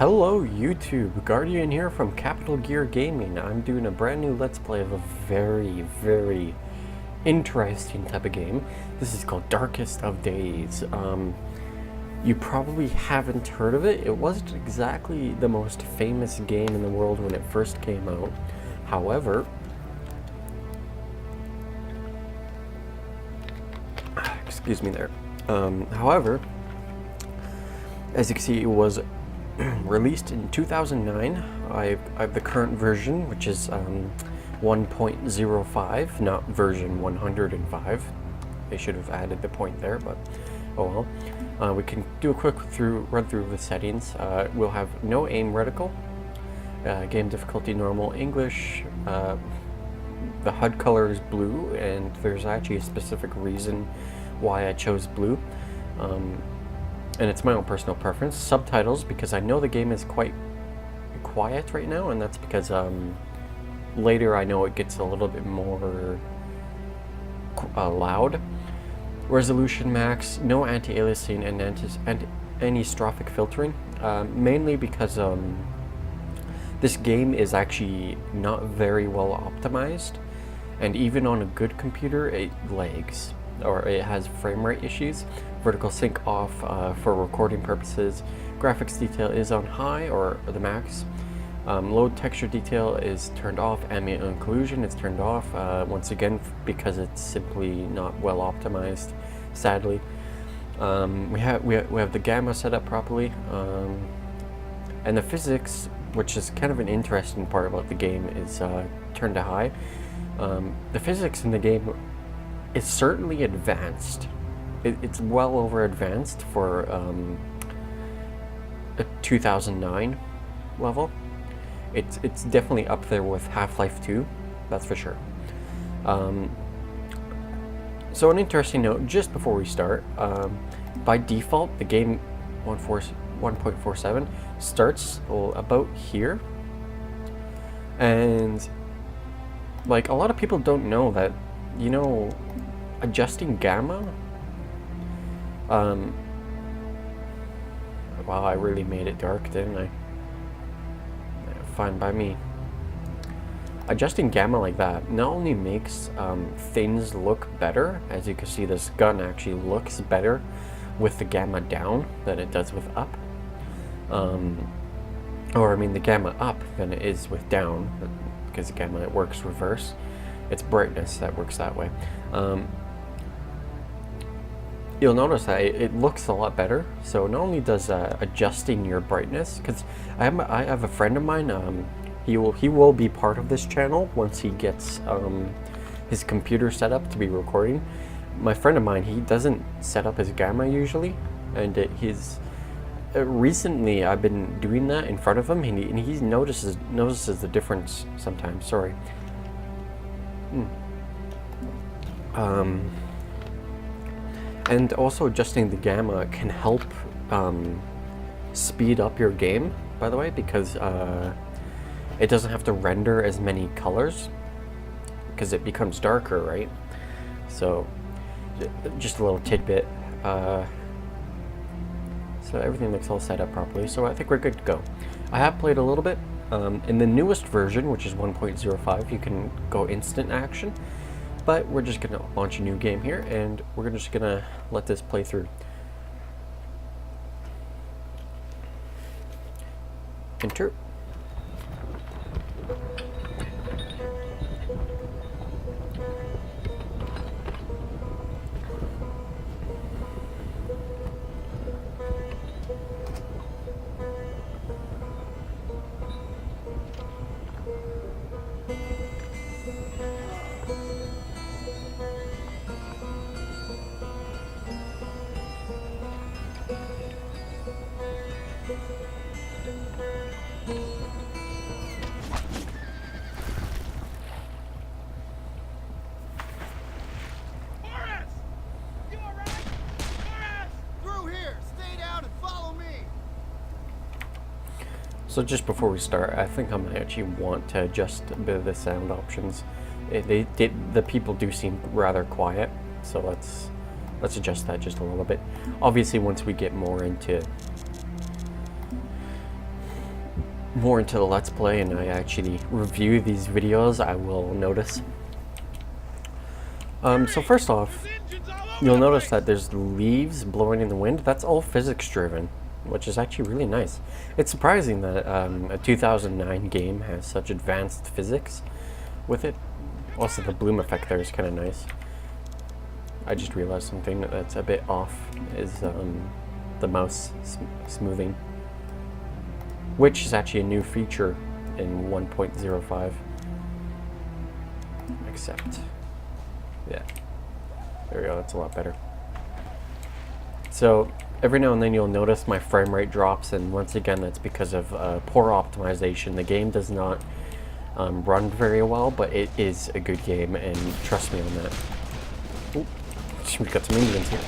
Hello YouTube, Guardian here from Capital Gear Gaming. I'm doing a brand new Let's Play of a very interesting type of game. This is called Darkest of Days. You probably haven't heard of it. It wasn't exactly the most famous game in the world when it first came out. However, excuse me there. However, as you can see, it was released in 2009. I have the current version, which is 1.05, not version 105. They should have added the point there, but oh well. We can do a quick run through of the settings. We'll have no aim reticle, game difficulty normal, English. The HUD color is blue, and there's actually a specific reason why I chose blue. And it's my own personal preference. Subtitles, because I know the game is quite quiet right now, and that's because later I know it gets a little bit more loud. Resolution max, no anti-aliasing and anti-strophic filtering, mainly because this game is actually not very well optimized, and even on a good computer it lags, or it has frame rate issues. Vertical sync off for recording purposes. Graphics detail is on high or the max. Low texture detail is turned off. Ambient occlusion is turned off, once again because it's simply not well optimized, sadly. We have the gamma set up properly, and the physics, which is kind of an interesting part about the game, is turned to high. The physics in the game is certainly advanced. It's well over advanced for a 2009 level. It's definitely up there with Half-Life 2, that's for sure. So an interesting note, just before we start, by default the game 1.47 starts about here, and like a lot of people don't know that, you know, adjusting gamma, wow, I really made it dark, didn't I? Fine by me. Adjusting gamma like that not only makes things look better, as you can see this gun actually looks better with the gamma down than it does with up. Or I mean the gamma up than it is with down, because the gamma, it works reverse. It's brightness that works that way. You'll notice that it looks a lot better. So not only does adjusting your brightness, because I have a friend of mine, he will be part of this channel once he gets his computer set up to be recording. My friend of mine, he doesn't set up his gamma usually, and recently I've been doing that in front of him, and he notices the difference sometimes. Sorry. And also adjusting the gamma can help speed up your game, by the way, because it doesn't have to render as many colors because it becomes darker, right? So just a little tidbit. So everything looks all set up properly, so I think we're good to go. I have played a little bit. In the newest version, which is 1.05, you can go instant action. But we're just going to launch a new game here, and we're just going to let this play through. Enter. So just before we start, I think I might actually want to adjust a bit of the sound options. The people do seem rather quiet, so let's adjust that just a little bit. Obviously, once we get more into more into the Let's Play and I actually review these videos, I will notice. So first off, you'll notice that there's leaves blowing in the wind. That's all physics driven, which is actually really nice. It's surprising that a 2009 game has such advanced physics with it. Also, the bloom effect there is kind of nice. I just realized something that's a bit off is the mouse smoothing, which is actually a new feature in 1.05. Except, yeah, there we go, that's a lot better. So every now and then you'll notice my frame rate drops, and once again that's because of poor optimization. The game does not run very well, but it is a good game, and trust me on that. Ooh, we got some Indians here.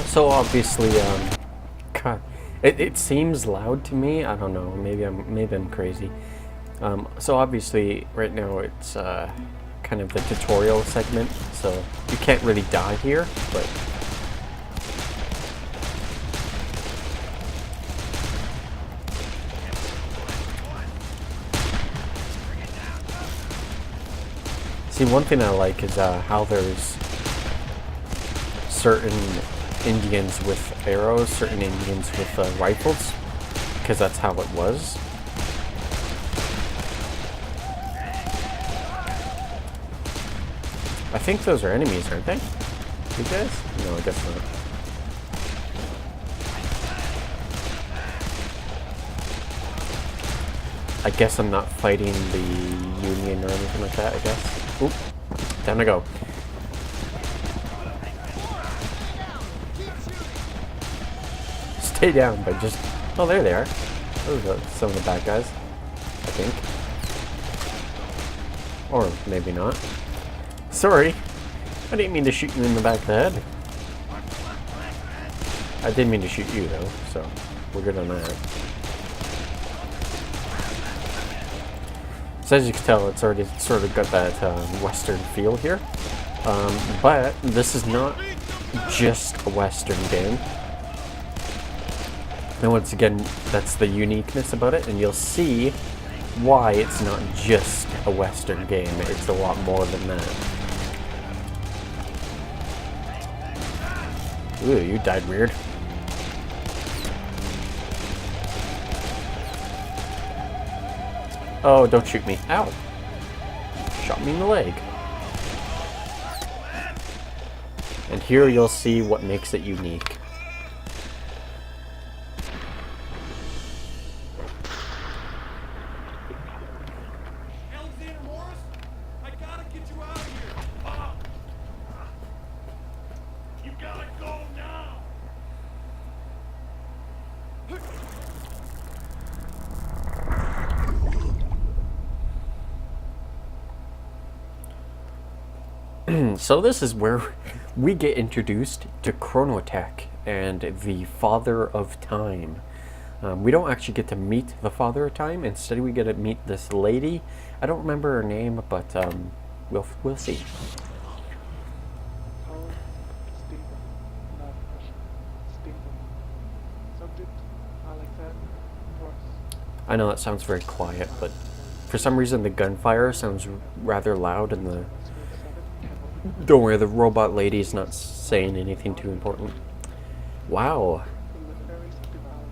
So obviously, God, it seems loud to me. I don't know. Maybe I'm crazy. So obviously, right now it's kind of the tutorial segment, so you can't really die here. But see, one thing I like is how there's certain Indians with arrows, certain Indians with rifles, because that's how it was. I think those are enemies, aren't they? You guys? No, I guess not. I guess I'm not fighting the Union or anything like that, I guess. Oop, down I go. Stay down, but just... Oh, there they are. Those are some of the bad guys, I think. Or maybe not. Sorry, I didn't mean to shoot you in the back of the head. I did mean to shoot you though, so we're good on that. So as you can tell, it's already sort of got that Western feel here. But this is not just a Western game. And once again, that's the uniqueness about it, and you'll see why it's not just a Western game. It's a lot more than that. Ooh, you died weird. Oh, don't shoot me. Ow. Shot me in the leg. And here you'll see what makes it unique. So this is where we get introduced to Chronotech and the Father of Time. We don't actually get to meet the Father of Time. Instead, we get to meet this lady. I don't remember her name, but we'll see. I know that sounds very quiet, but for some reason the gunfire sounds rather loud, and the... Don't worry, the robot lady's not saying anything too important. Wow.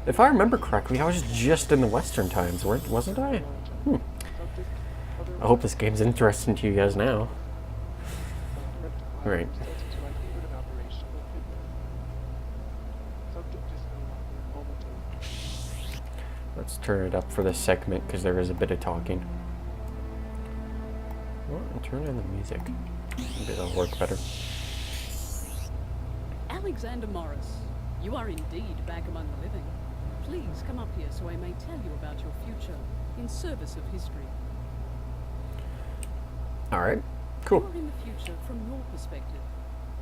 If I remember correctly, I was just in the Western times, wasn't I? I hope this game's interesting to you guys now. Alright. Let's turn it up for this segment, because there is a bit of talking. Well, and turn on the music. Maybe that'll work better. Alexander Morris, you are indeed back among the living. Please come up here so I may tell you about your future in service of history. Alright, cool. You are in the future from your perspective,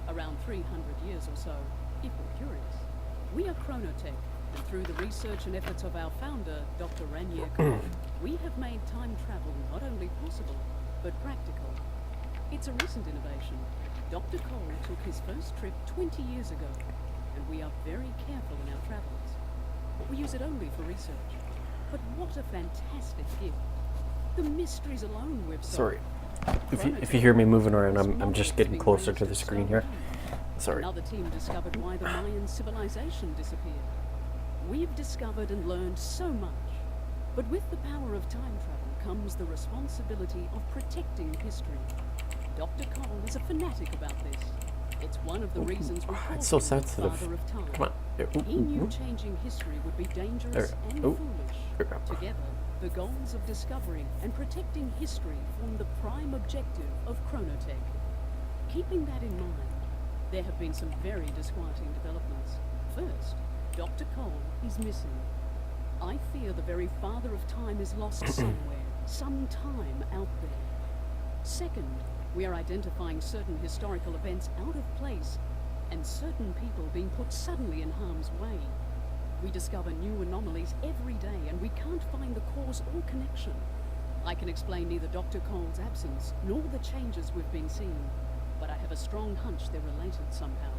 around 300 years or so, if you're curious. We are Chronotech, And through the research and efforts of our founder, Dr. Ranier Cole, we have made time travel not only possible, but practical. It's a recent innovation. Dr. Cole took his first trip 20 years ago, and we are very careful in our travels. We use it only for research. But what a fantastic gift. The mysteries alone we've solved. Sorry. If you hear me moving around, I'm just getting closer to the screen here. Sorry. Another team discovered why the Mayan civilization disappeared. We've discovered and learned so much. But with the power of time travel comes the responsibility of protecting history. Dr. Cole is a fanatic about this. It's one of the reasons we call It's so him the sensitive. Father of Time. Come on. He knew changing history would be dangerous and foolish. Together, the goals of discovering and protecting history form the prime objective of Chronotech. Keeping that in mind, there have been some very disquieting developments. First, Dr. Cole is missing. I fear the very Father of Time is lost somewhere, sometime out there. Second, we are identifying certain historical events out of place and certain people being put suddenly in harm's way. We discover new anomalies every day and we can't find the cause or connection. I can explain neither Dr. Cole's absence nor the changes we've been seeing, but I have a strong hunch they're related somehow.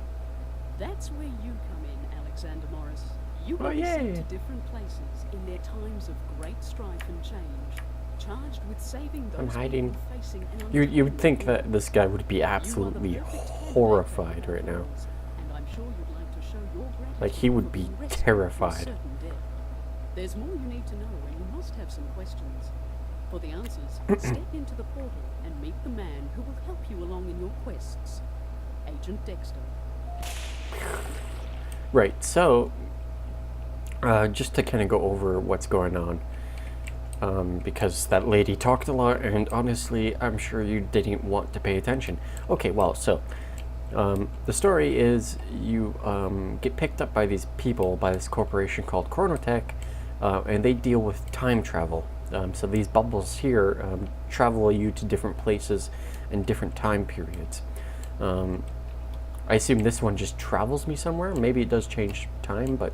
That's where you come in, Alexander Morris. You will be sent to different places in their times of great strife and change, charged with saving those hiding. people facing an You would think untimely that this guy would be You are the absolutely perfect template horrified for right now. roles, and I'm sure you'd like to show your gratitude Like, he would for be being rescued from terrified. certain death. There's more you need to know, and you must have some questions. For the answers, step into the portal and meet the man who will help you along in your quests. Agent Dexter. Right, so just to kind of go over what's going on, because that lady talked a lot, and honestly, I'm sure you didn't want to pay attention. Okay, well, so the story is you get picked up by these people, by this corporation called Chronotech, and they deal with time travel. So these bubbles here travel you to different places and different time periods. I assume this one just travels me somewhere. Maybe it does change time, but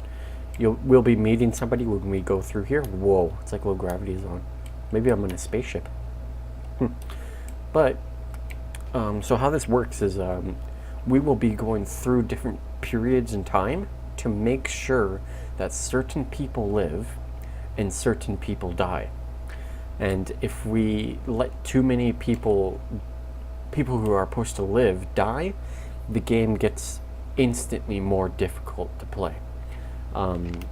we'll be meeting somebody when we go through here. Whoa, it's like low gravity is on. Maybe I'm in a spaceship. But, so how this works is we will be going through different periods in time to make sure that certain people live and certain people die. And if we let too many people who are supposed to live die, the game gets instantly more difficult to play. And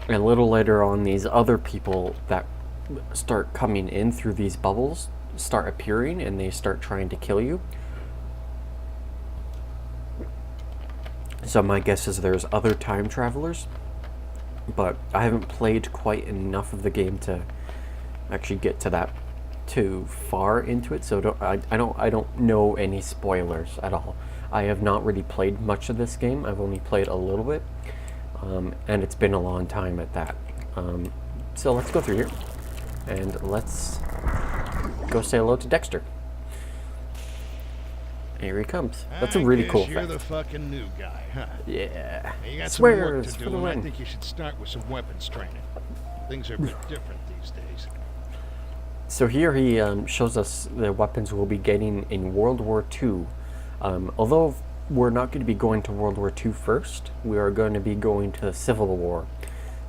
a little later on, these other people that start coming in through these bubbles start appearing, and they start trying to kill you. So my guess is there's other time travelers, but I haven't played quite enough of the game to actually get to that too far into it, so I don't know any spoilers at all. I have not really played much of this game. I've only played a little bit, and it's been a long time at that. So let's go through here, and let's go say hello to Dexter. Here he comes. That's a really cool You're effect. the fucking new guy, huh? Yeah. You got some work Swears to for do, the and I win. think you should start with some weapons training. Things are a bit different these days. So here he shows us the weapons we'll be getting in World War II. Although we're not going to be going to World War II first, we are going to be going to the Civil War.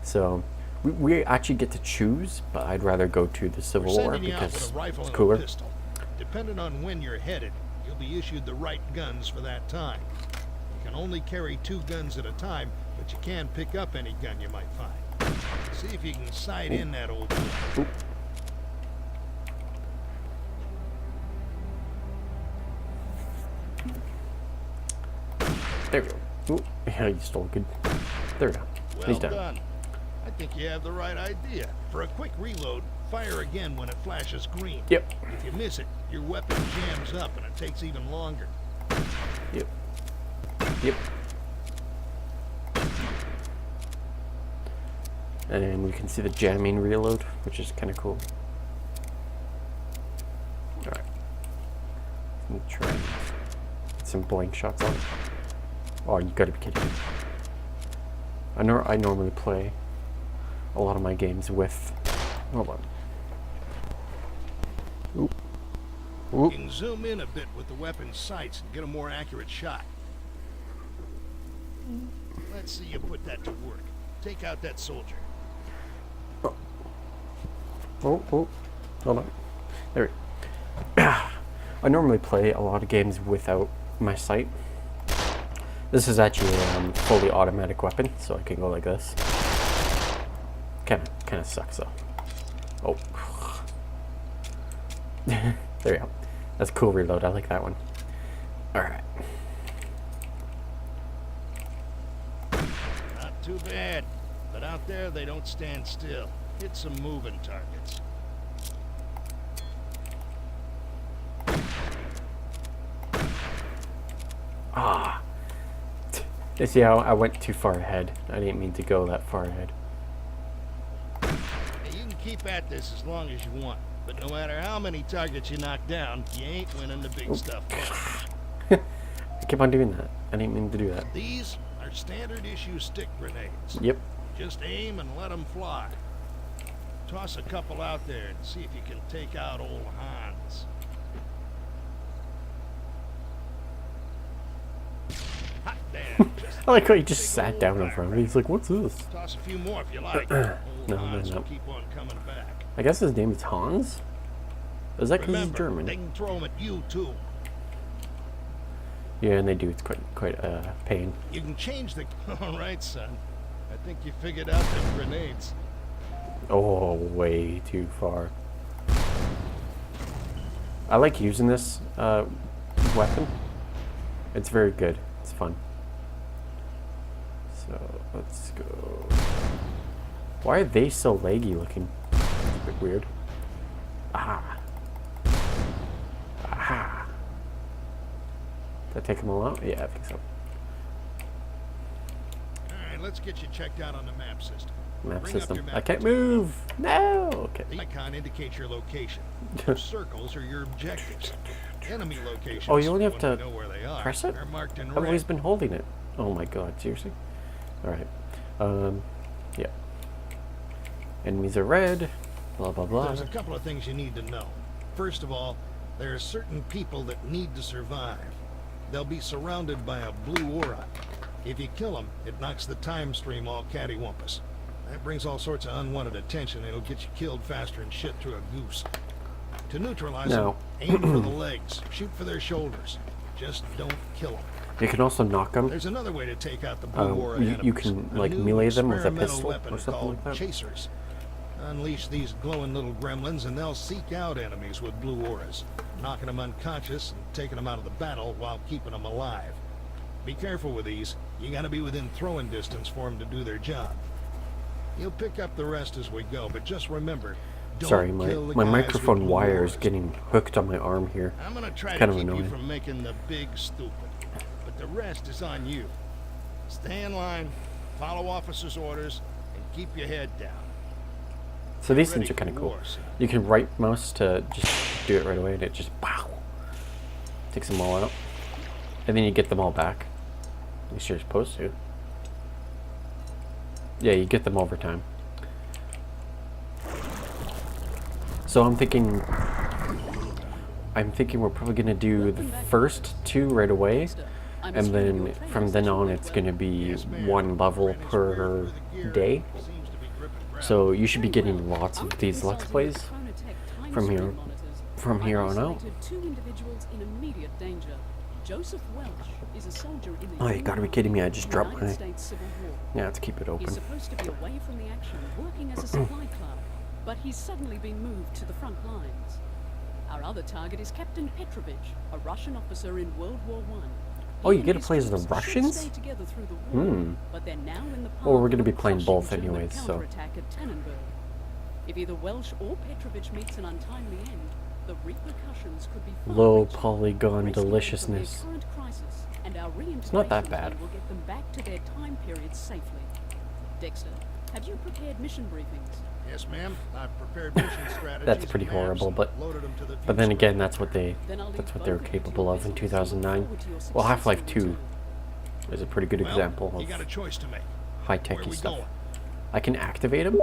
So we actually get to choose, but I'd rather go to the Civil We're War sending you out with because a rifle it's and cooler. a pistol. Depending on when you're headed, you'll be issued the right guns for that time. You can only carry 2 guns at a time, but you can pick up any gun you might find. See if you can sight in that old gun. There we go. Ooh, yeah, you stole good. There we go. He's Well done. done. I think you have the right idea. For a quick reload, fire again when it flashes green. Yep. If you miss it, your weapon jams up and it takes even longer. Yep. Yep. And we can see the jamming reload, which is kind of cool. Alright. Let me try and get some blank shots on it. Oh, you gotta be kidding me. I normally play a lot of my games with... Hold on. Oop. Oop. You can zoom in a bit with the weapon's sights and get a more accurate shot. Let's see you put that to work. Take out that soldier. Oh. Oh, oh. Hold on. There we go. I normally play a lot of games without my sight. This is actually a fully automatic weapon, so I can go like this. Kind of sucks though. Oh. There we go. That's a cool reload. I like that one. Alright. Not too bad. But out there, they don't stand still. Hit some moving targets. Ah. You see how I went too far ahead. I didn't mean to go that far ahead. Hey, you can keep at this as long as you want. But no matter how many targets you knock down, you ain't winning the big stuff. I keep on doing that. I didn't mean to do that. These are standard issue stick grenades. Yep. Just aim and let them fly. Toss a couple out there and see if you can take out old Hans. Hot damn. I like how he just sat down in front of me. He's like, what's this? Toss a few more if you like. Old Hans will keep on coming back. I guess his name is Hans? Is that because he's Remember, German? they can throw them at you too. Yeah, and they do. It's quite a pain. You can change the... All right, son. I think you figured out the grenades. Oh, way too far. I like using this weapon. It's very good. It's fun. So, let's go. Why are they so laggy looking? It's a bit weird. Aha. Aha. Did I take them all out? Yeah, I think so. Alright, let's get you checked out on the map system. Map Bring up system. your map I can't system. move. No. Okay. The icon indicates your location. Your circles are your objectives. Enemy locations. Oh, you only have when to we know where they are, press it? are marked in I've red. always been holding it. Oh my god, seriously? Alright. Yeah. Enemies are red. Blah, blah, blah. There's a couple of things you need to know. First of all, there are certain people that need to survive. They'll be surrounded by a blue aura. If you kill them, it knocks the time stream all cattywampus. That brings all sorts of unwanted attention, and it'll get you killed faster and shit through a goose. To neutralize them, aim for the legs, shoot for their shoulders. Just don't kill them. You can also knock them. There's another way to take out the blue aura you enemies. can, A like, new melee them with a experimental pistol weapon or something called like that. Chasers. Unleash these glowing little gremlins and they'll seek out enemies with blue auras, knocking them unconscious and taking them out of the battle while keeping them alive. Be careful with these. You gotta be within throwing distance for them to do their job. You'll pick up the rest as we go, but just remember, don't Sorry, kill the my guys microphone with blue wire is auras. getting hooked on my arm here. I'm gonna try kind to of keep you annoying. from making the big stupid, but the rest is on you. Stay in line, follow officers' orders, and keep your head down. So these Ready things are kind of for cool. war, son. You can right mouse to just do it right away, and it just pow takes them all out, and then you get them all back. At least you're supposed to. Yeah, you get them over time. So I'm thinking we're probably gonna do the first two right away, and then from then on it's gonna be one level per day. So you should be getting lots of these Let's Plays from here on out. Two individuals in immediate danger. Joseph Welch is a soldier in the Oh, you gotta be kidding me! I just dropped my. United States Civil War. Yeah, let's keep it He's open. supposed to be away from the action, working as a supply clerk, but he's suddenly been moved to the front lines. Our other target is Captain Petrovich, a Russian officer in World War I. Oh, you He get and to play as his the troops should Russians? stay together through the war, but they're now in the Well, we're path gonna of be a playing crushing both German anyways, so. counterattack at Tannenberg. If either Welsh or Petrovich meets an untimely end, the repercussions could be far Low reaching. polygon Rescue them from their deliciousness. current crisis, and our It's not that reintegration bad. team will get them back to their time period safely. Dexter, have you prepared mission briefings? Yes, ma'am. I've prepared mission strategies. That's pretty and maps horrible, and but loaded them to the then future. again, that's what they Then I'll leave that's what both they were of you to capable your of in business and look 2009. forward to your Well, Half-Life successful 2 return. is a pretty good Well, example you of got a choice to make. high Where techy we stuff. going? I can activate them.